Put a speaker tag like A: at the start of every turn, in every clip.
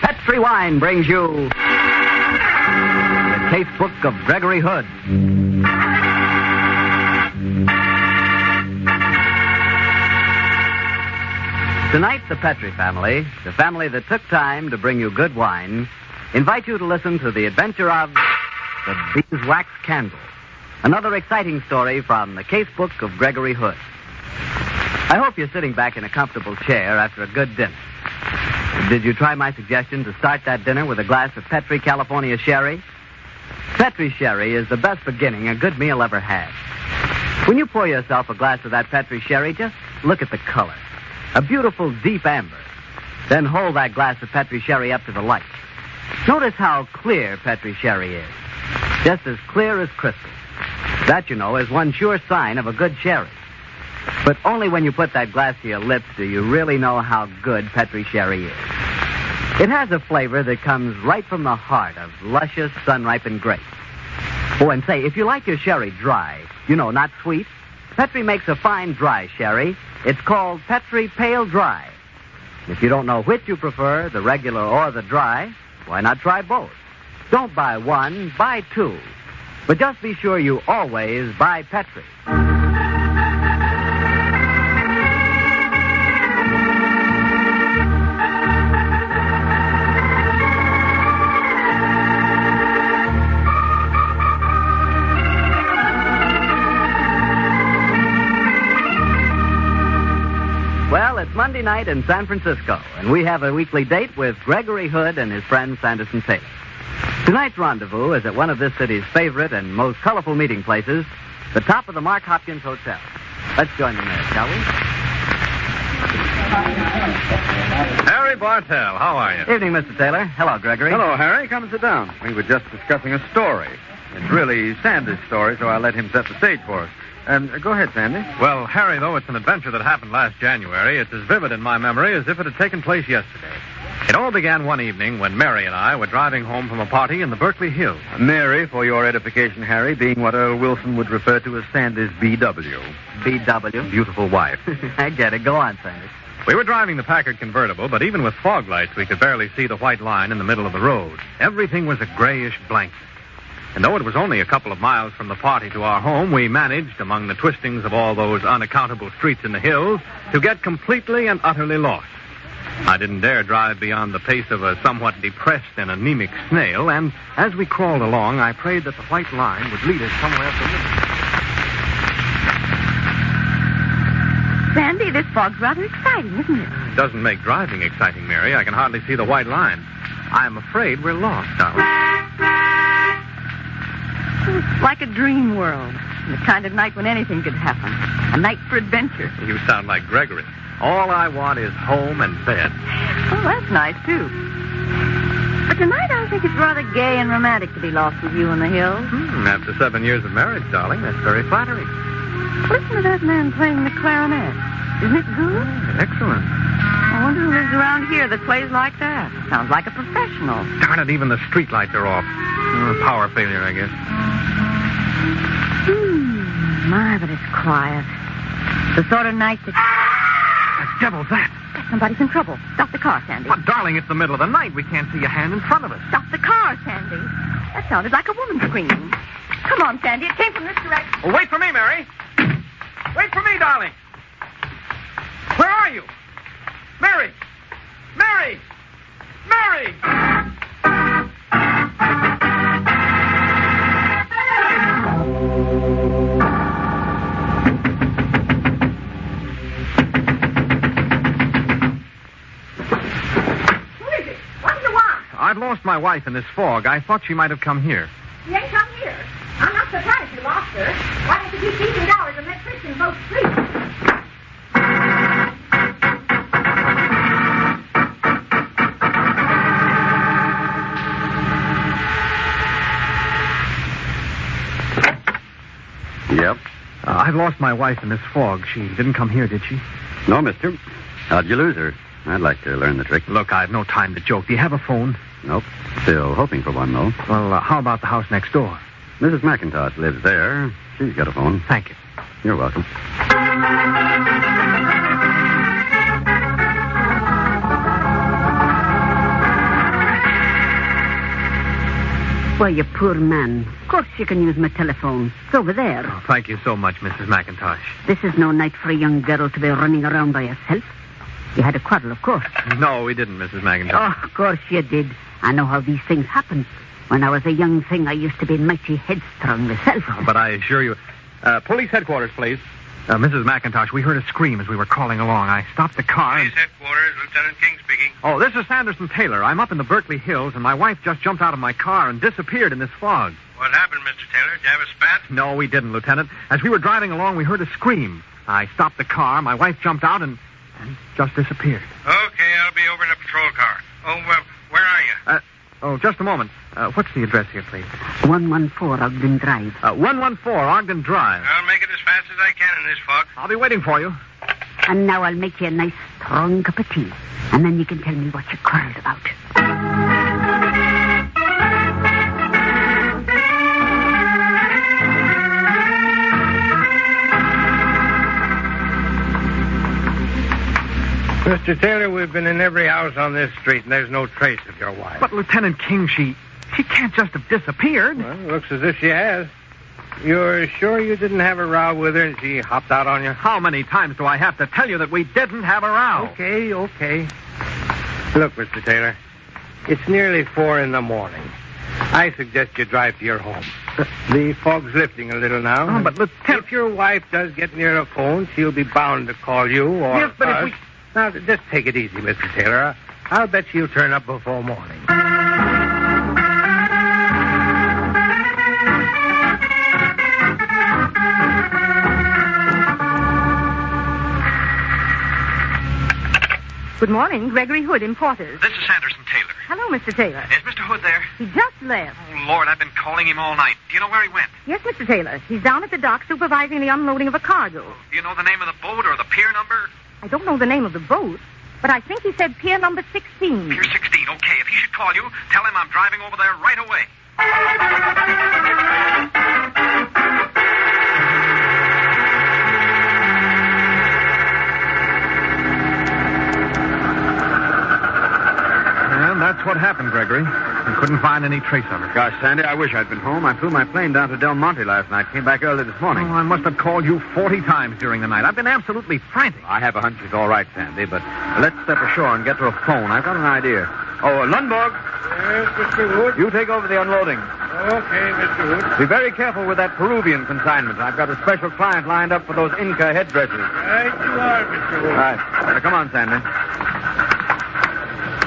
A: Petri Wine brings you the Casebook of Gregory Hood. Tonight, the Petri family, the family that took time to bring you good wine, invite you to listen to the adventure of the Beeswax Candle, another exciting story from the Casebook of Gregory Hood. I hope you're sitting back in a comfortable chair after a good dinner. Did you try my suggestion to start that dinner with a glass of Petri California Sherry? Petri Sherry is the best beginning a good meal ever had. When you pour yourself a glass of that Petri Sherry, just look at the color. A beautiful deep amber. Then hold that glass of Petri Sherry up to the light. Notice how clear Petri Sherry is. Just as clear as crystal. That, you know, is one sure sign of a good sherry. But only when you put that glass to your lips do you really know how good Petri Sherry is. It has a flavor that comes right from the heart of luscious, sun-ripened grapes. Oh, and say, if you like your sherry dry, you know, not sweet, Petri makes a fine dry sherry. It's called Petri Pale Dry. If you don't know which you prefer, the regular or the dry, why not try both? Don't buy one, buy two. But just be sure you always buy Petri. Well, it's Monday night in San Francisco, and we have a weekly date with Gregory Hood and his friend Sanderson Taylor. Tonight's rendezvous is at one of this city's favorite and most colorful meeting places, the top of the Mark Hopkins Hotel. Let's join them there, shall we?
B: Harry Bartell, how are you?
A: Evening, Mr. Taylor. Hello, Gregory.
B: Hello, Harry. Come and sit down. We were just discussing a story. It's really Sandy's story, so I'll let him set the stage for us. Go ahead, Sandy.
C: Well, Harry, though it's an adventure that happened last January, it's as vivid in my memory as if it had taken place yesterday. It all began one evening when Mary and I were driving home from a party in the Berkeley Hills.
B: Mary, for your edification, Harry, being what Earl Wilson would refer to as Sandy's B.W.
A: B.W.?
B: Beautiful wife.
A: I get it. Go on, Sandy.
C: We were driving the Packard convertible, but even with fog lights, we could barely see the white line in the middle of the road. Everything was a grayish blanket. And though it was only a couple of miles from the party to our home, we managed, among the twistings of all those unaccountable streets in the hills, to get completely and utterly lost. I didn't dare drive beyond the pace of a somewhat depressed and anemic snail, and as we crawled along, I prayed that the white line would lead us somewhere familiar.
D: Sandy, this fog's rather exciting, isn't it?
C: It doesn't make driving exciting, Mary. I can hardly see the white line. I'm afraid we're lost, darling.
D: It's like a dream world. The kind of night when anything could happen. A night for adventure.
C: You sound like Gregory. All I want is home and bed.
D: Oh, that's nice, too. But tonight I think it's rather gay and romantic to be lost with you in the hills.
C: After 7 years of marriage, darling, that's very flattering.
D: Listen to that man playing the clarinet. Isn't it good?
C: Excellent.
D: I wonder who lives around here that plays like that. Sounds like a professional.
C: Darn it, even the street lights are off. Power failure, I guess.
D: My, but it's quiet. The sort of night that...
C: The devil's that?
D: Somebody's in trouble. Stop the car, Sandy.
C: But, darling, it's the middle of the night. We can't see a hand in front of us.
D: Stop the car, Sandy. That sounded like a woman screaming. Come on, Sandy. It came from this direction.
C: Well, wait for me, Mary. Wait for me, darling. Where are you? Mary! Mary! Mary! I've lost my wife in this fog. I thought she might have come here.
E: She ain't come here. I'm not surprised you lost her. Why don't you keep keeping dollars and let Christian both sleep?
B: Yep.
C: I've lost my wife in this fog. She didn't come here, did she?
B: No, mister. How'd you lose her? I'd like to learn the trick.
C: Look, I've no time to joke. Do you have a phone?
B: Nope. Still hoping for one, though.
C: Well, how about the house next door?
B: Mrs. McIntosh lives there. She's got a phone.
C: Thank you.
B: You're welcome.
F: Why, you poor man. Of course you can use my telephone. It's over there.
C: Oh, thank you so much, Mrs. McIntosh.
F: This is no night for a young girl to be running around by herself. You had a quarrel, of course.
C: No, we didn't, Mrs. McIntosh.
F: Oh, of course you did. I know how these things happen. When I was a young thing, I used to be mighty headstrong myself.
C: But I assure you... police headquarters, please. Mrs. McIntosh, we heard a scream as we were crawling along. I stopped the car and...
G: Police headquarters, Lieutenant King speaking.
C: Oh, this is Sanderson Taylor. I'm up in the Berkeley Hills, and my wife just jumped out of my car and disappeared in this fog.
G: What happened, Mr. Taylor? Did you have a spat?
C: No, we didn't, Lieutenant. As we were driving along, we heard a scream. I stopped the car, my wife jumped out, and just disappeared.
G: Okay, I'll be over in a patrol car. Oh, where are you?
C: Just a moment. What's the address here, please?
F: 114 Ogden Drive.
C: 114 Ogden Drive.
G: I'll make it as fast as I can in this fog.
C: I'll be waiting for you.
F: And now I'll make you a nice, strong cup of tea. And then you can tell me what you quarreled about.
G: Mr. Taylor, we've been in every house on this street, and there's no trace of your wife.
C: But, Lieutenant King, she can't just have disappeared.
G: Well, looks as if she has. You're sure you didn't have a row with her and she hopped out on you?
C: How many times do I have to tell you that we didn't have a row?
G: Okay. Look, Mr. Taylor, it's nearly 4 a.m. I suggest you drive to your home. The fog's lifting a little now.
C: Oh, but Lieutenant...
G: If your wife does get near a phone, she'll be bound to call you or
C: Yes, but
G: us.
C: if we...
G: Now, just take it easy, Mr. Taylor. I'll bet she'll turn up before morning.
E: Good morning, Gregory Hood, importers.
H: This is Sanderson Taylor.
E: Hello, Mr. Taylor.
H: Is Mr. Hood there?
E: He just left.
H: Oh, Lord, I've been calling him all night. Do you know where he went?
E: Yes, Mr. Taylor. He's down at the dock supervising the unloading of a cargo.
H: Do you know the name of the boat or the pier number?
E: I don't know the name of the boat, but I think he said pier number 16.
H: Pier 16. Okay, if he should call you, tell him I'm driving over there right away.
C: And that's what happened, Gregory. We couldn't find any trace of her.
B: Gosh, Sandy, I wish I'd been home. I flew my plane down to Del Monte last night. Came back early this morning.
C: Oh, I must have called you 40 times during the night. I've been absolutely frantic.
B: I have a hunch she's all right, Sandy, but let's step ashore and get to a phone. I've got an idea. Oh, Lundborg.
G: Yes, Mr. Wood.
B: You take over the unloading.
G: Okay, Mr. Wood.
B: Be very careful with that Peruvian consignment. I've got a special client lined up for those Inca headdresses.
G: Right you are, Mr. Wood.
B: All right. Now, come on, Sandy.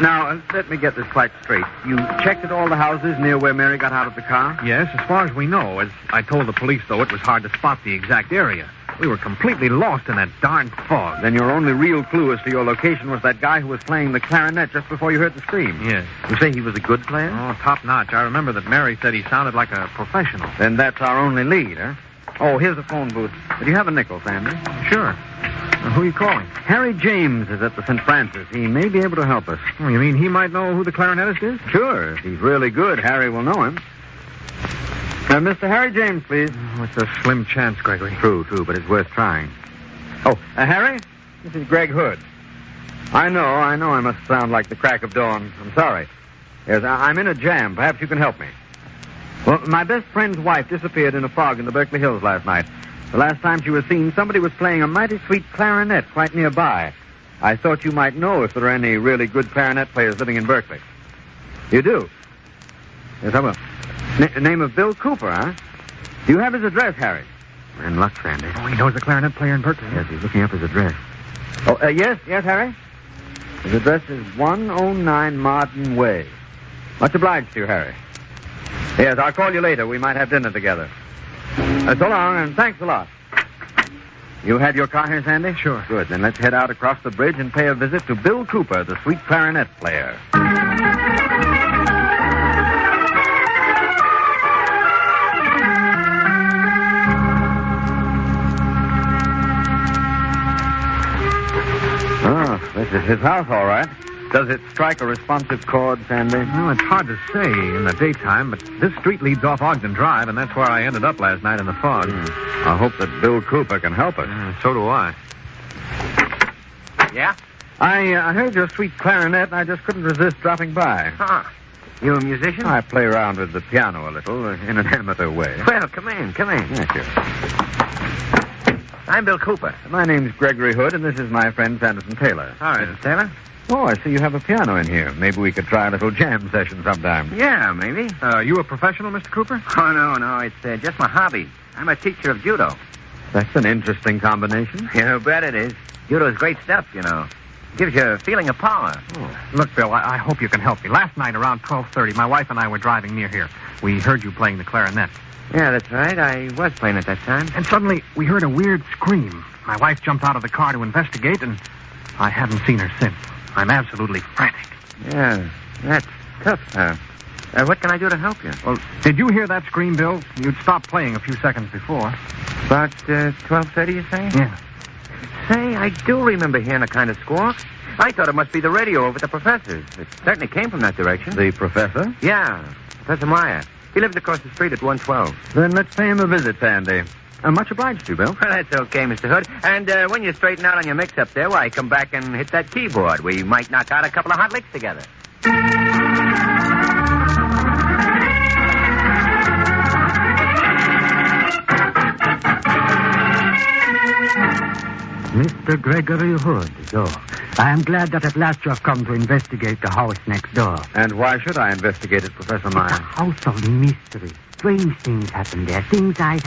B: Now, let me get this quite straight. You checked at all the houses near where Mary got out of the car?
C: Yes, as far as we know. As I told the police, though, it was hard to spot the exact area. We were completely lost in that darn fog.
B: Then your only real clue as to your location was that guy who was playing the clarinet just before you heard the scream.
C: Yes.
B: You say he was a good player?
C: Oh, top-notch. I remember that Mary said he sounded like a professional.
B: Then that's our only lead, huh? Oh, here's a phone booth. Do you have a nickel, Sandy?
C: Sure. Who are you calling?
B: Harry James is at the St. Francis. He may be able to help us.
C: Oh, you mean he might know who the clarinetist is?
B: Sure. If he's really good, Harry will know him. Mr. Harry James, please.
C: Oh, it's a slim chance, Gregory.
B: True, but it's worth trying. Oh, Harry? This is Greg Hood. I know I must sound like the crack of dawn. I'm sorry. Yes, I'm in a jam. Perhaps you can help me. Well, my best friend's wife disappeared in a fog in the Berkeley Hills last night. The last time she was seen, somebody was playing a mighty sweet clarinet quite nearby. I thought you might know if there are any really good clarinet players living in Berkeley. You do? Yes, I will. Name of Bill Cooper, huh? Do you have his address, Harry? We're in luck, Sandy.
C: Oh, he knows the clarinet player in Berkeley.
B: Yes, he's looking up his address. Oh, yes, Harry? His address is 109 Martin Way. Much obliged to you, Harry. Yes, I'll call you later. We might have dinner together. So long, and thanks a lot. You had your car here, Sandy?
C: Sure.
B: Good. Then let's head out across the bridge and pay a visit to Bill Cooper, the sweet clarinet player. Oh, this is his house, all right. Does it strike a responsive chord, Sandy?
C: Well, it's hard to say in the daytime, but this street leads off Ogden Drive, and that's where I ended up last night in the fog.
B: I hope that Bill Cooper can help us.
C: So do I.
B: Yeah? I heard your sweet clarinet, and I just couldn't resist dropping by.
G: Huh. You a musician?
B: I play around with the piano a little, in an amateur way.
G: Well, come in.
B: Yeah, sure.
G: I'm Bill Cooper.
B: My name's Gregory Hood, and this is my friend Sanderson Taylor.
G: All right, Mr. Taylor.
B: Oh, I see you have a piano in here. Maybe we could try a little jam session sometime.
G: Yeah, maybe.
C: You a professional, Mr. Cooper?
G: Oh, no. It's just my hobby. I'm a teacher of judo.
B: That's an interesting combination.
G: You bet it is. Judo's great stuff, you know. Gives you a feeling of power.
B: Oh.
C: Look, Bill, I hope you can help me. Last night around 12:30, my wife and I were driving near here. We heard you playing the clarinet.
G: Yeah, that's right. I was playing at that time.
C: And suddenly, we heard a weird scream. My wife jumped out of the car to investigate, and I haven't seen her since. I'm absolutely frantic.
G: Yeah, that's tough. What can I do to help you?
C: Well, did you hear that scream, Bill? You'd stopped playing a few seconds before.
G: About 12:30, you say?
C: Yeah.
G: Say, I do remember hearing a kind of squawk. I thought it must be the radio over at the professor's. It certainly came from that direction.
B: The professor?
G: Yeah, Professor Meyer. He lives across the street at 112.
B: Then let's pay him a visit, Sandy. Much obliged to you, Bill.
G: Well, that's okay, Mr. Hood. And when you straighten out on your mix-up there, why, come back and hit that keyboard. We might knock out a couple of hot licks together.
F: Mr. Gregory Hood, so I am glad that at last you have come to investigate the house next door.
B: And why should I investigate it, Professor Meyer?
F: It's a house of mystery. Strange things happen there. Things I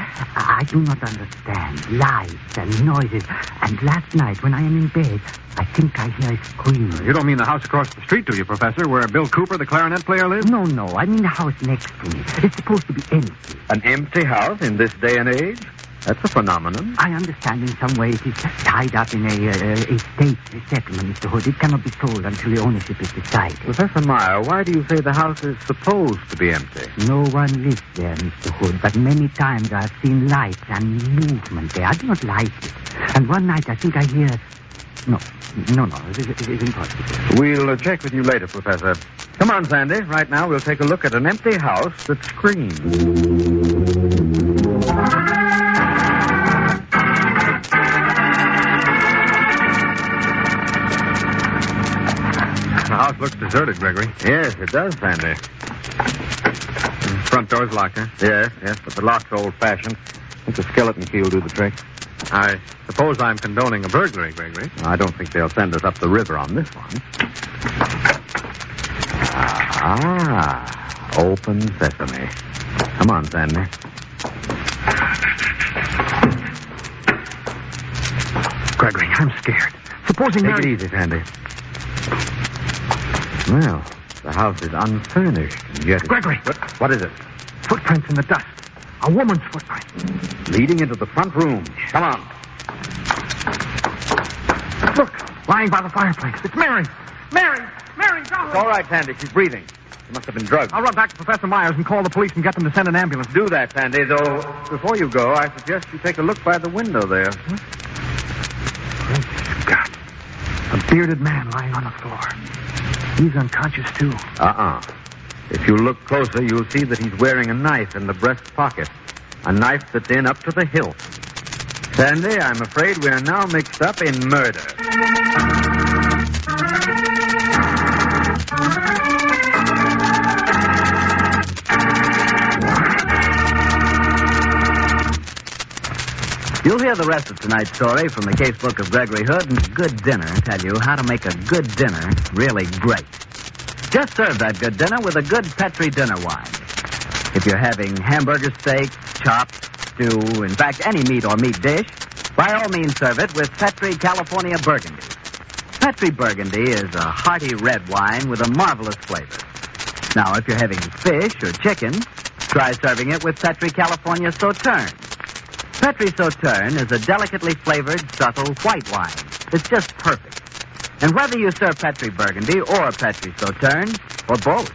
F: do not understand. Lights and noises. And last night, when I am in bed, I think I hear a scream.
C: You don't mean the house across the street, do you, Professor, where Bill Cooper, the clarinet player, lives?
F: No. I mean the house next to me. It's supposed to be empty.
B: An empty house in this day and age? That's a phenomenon.
F: I understand in some way it is tied up in a estate settlement, Mr. Hood. It cannot be sold until the ownership is decided.
B: Professor Meyer, why do you say the house is supposed to be empty?
F: No one lives there, Mr. Hood, but many times I have seen lights and movement there. I do not like it. And one night I think I hear... No, it is impossible.
B: We'll check with you later, Professor. Come on, Sandy. Right now we'll take a look at an empty house that screams.
C: The house looks deserted, Gregory.
B: Yes, it does, Sandy.
C: Front door's locked, huh?
B: Yes, but the lock's old-fashioned. I think the skeleton key will do the trick.
C: I suppose I'm condoning a burglary, Gregory.
B: I don't think they'll send us up the river on this one. Open sesame. Come on, Sandy.
C: Gregory, I'm scared. Supposing
B: Take it easy, Sandy. Well, the house is unfurnished, and yet...
C: Gregory!
B: What is it?
C: Footprints in the dust. A woman's footprint.
B: Leading into the front room. Come on.
C: Look, lying by the fireplace. It's Mary. Mary, go!
B: It's all right, Sandy. She's breathing. She must have been drugged.
C: I'll run back to Professor Myers and call the police and get them to send an ambulance.
B: Do that, Sandy, though. Before you go, I suggest you take a look by the window there.
C: God. A bearded man lying on the floor. He's unconscious, too.
B: If you look closer, you'll see that he's wearing a knife in the breast pocket. A knife that's in up to the hilt. Sandy, I'm afraid we're now mixed up in murder.
A: You'll hear the rest of tonight's story from the Casebook of Gregory Hood and Good Dinner tell you how to make a good dinner really great. Just serve that good dinner with a good Petri dinner wine. If you're having hamburger steaks, chops, stew, in fact, any meat or meat dish, by all means serve it with Petri California Burgundy. Petri Burgundy is a hearty red wine with a marvelous flavor. Now, if you're having fish or chicken, try serving it with Petri California Sauterne. Petri Sauterne is a delicately flavored, subtle white wine. It's just perfect. And whether you serve Petri Burgundy or Petri Sauterne, or both,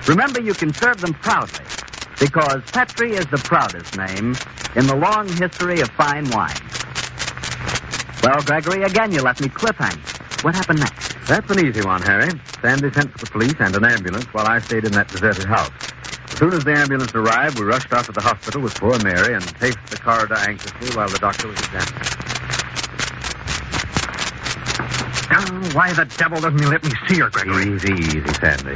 A: remember you can serve them proudly, because Petri is the proudest name in the long history of fine wine. Well, Gregory, again you left me cliffhanger. What happened next?
B: That's an easy one, Harry. Sandy sent for the police and an ambulance while I stayed in that deserted house. As soon as the ambulance arrived, we rushed off to the hospital with poor Mary and paced the corridor anxiously while the doctor was examining.
C: Why the devil doesn't he let me see her, Gregory?
B: Easy, Sandy.